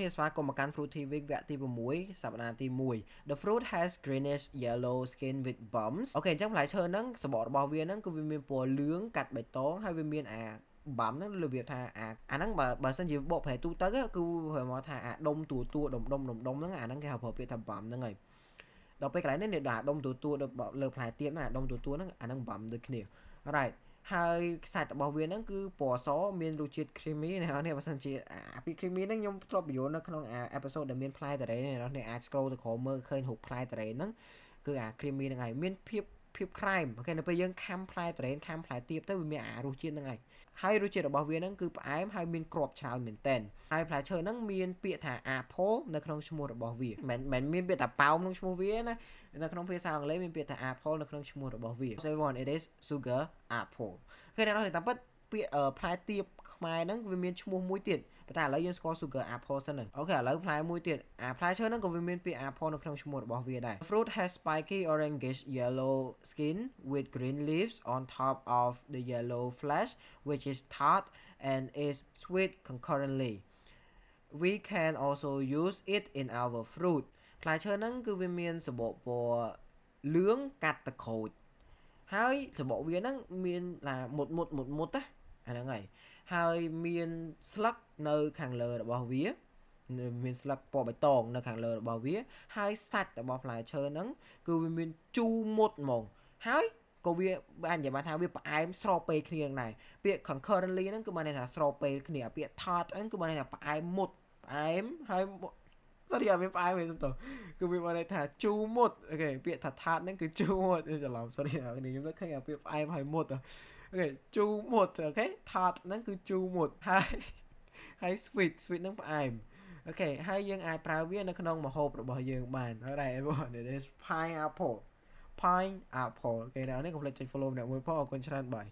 នេះស្វាគមន៍មកកាន់ Fruity Week វគ្គទី6សប្តាហ៍ទី1 The fruit has greenish yellow skin with bumps អូខេអញ្ចឹងផ្លែឈើហ្នឹងសបករបស់វាហ្នឹងគឺវាមានពណ៌លឿងកាត់បៃតងហើយវាមានអាបាំហ្នឹងរបៀបថាអាហ្នឹងបើសិនជាបកប្រែទូទៅគឺប្រហែលថាអាដុំដុំហ្នឹងអាហ្នឹងគេហៅប្រើពាក្យថាបាំហ្នឹងហើយដល់ពេលកន្លែងនេះអ្នកដាក់ដុំលើផ្លែទៀបណាដុំហ្នឹងអាហ្នឹងបាំដូចគ្នា right ហើយខ្សាច់របស់វាហ្នឹងគឺពណ៌សមានរសជាតិ creamy នេះបើសិនជាពី creamy ហ្នឹងខ្ញុំធ្លាប់បញ្យល់នៅក្នុងepisode ដែលមានផ្លែតារ៉េនេះអ្នកអាច scroll ទៅក្រោមមើលឃើញរូបផ្លែតារ៉េហ្នឹងគឺអា creamy ហ្នឹងហើយមានភាពក្រែមអូខេនៅពេលយើងខាំផ្លែតារ៉េខាំផ្លែទៀបទៅវាមានអារសជាតិហ្នឹងហើយរសជាតិរបស់វាហ្នឹងគឺផ្អែមហើយមានគ្រាប់ច្រើនមែនទែនហើយផ្លែឈើហ្នឹងមានពាក្យថា apple នៅក្នុងឈ្មោះរបស់វាមិនមានពាក្យថាប៉ោមក្នុងឈ្មោះវាណានៅក្នុងភាសាអង់គ្លេសមានពាក្យថា apple នៅក្នុងឈ្មោះរបស់វា so everyone it is sugar apple គេអ្នកនរតាមពិតពាក្យផ្លែទៀបខ្មែរហ្នឹងវាមានឈ្មោះមួយទៀតប៉ុន្តែឥឡូវយើងស្គាល់ sugar apple សិនហ្នឹងអូខេឥឡូវផ្លែមួយទៀតផ្លែឈើហ្នឹងក៏វាមានពាក្យ apple នៅក្នុងឈ្មោះរបស់វាដែរ fruit has spiky orangish yellow skin with green leaves on top of the yellow flesh which is tart and is sweet concurrently we can also use it in our fruit ផ្លែឈើហ្នឹងគឺវាមានសបកពណ៌លឿងកាត់តក្រូចហើយសបកវាហ្នឹងមានឡាមុតណាអាហ្នឹងហើយមានស្លឹកនៅខាងលើរបស់វាមានស្លឹកពណ៌បៃតងនៅខាងលើរបស់វាហើយសាច់របស់ផ្លែឈើហ្នឹងគឺវាមានជូរមុតហ្មងហើយក៏វាបាននិយាយថាវាផ្អែមស្របពេលគ្នាហ្នឹងដែរពាក្យ concurrently ហ្នឹងគឺបានន័យថាស្របពេលគ្នាពាក្យ tart ហ្នឹងគឺបានន័យថាផ្អែមមុតផ្អែមហើយ sorry អត់មានផ្អែមទេសុំទោសគឺវាបានន័យថាជូរមុតអូខេពាក្យថា tart ហ្នឹងគឺជូរមុតច្រឡំ sorry ខ្ញុំនឹកឃើញអាពាក្យផ្អែមហើយមុតអូខេជូរមុតអូខេ tart ហ្នឹងគឺជូរមុតហើយ sweet ហ្នឹងផ្អែមអូខេហើយយើងអាចប្រើវានៅក្នុងម្ហូបរបស់យើងបាន alright everyone it is pineapple អូខេដល់នេះកុំភ្លេចចុច follow ម្នាក់មួយផងអរគុណច្រើនបាយ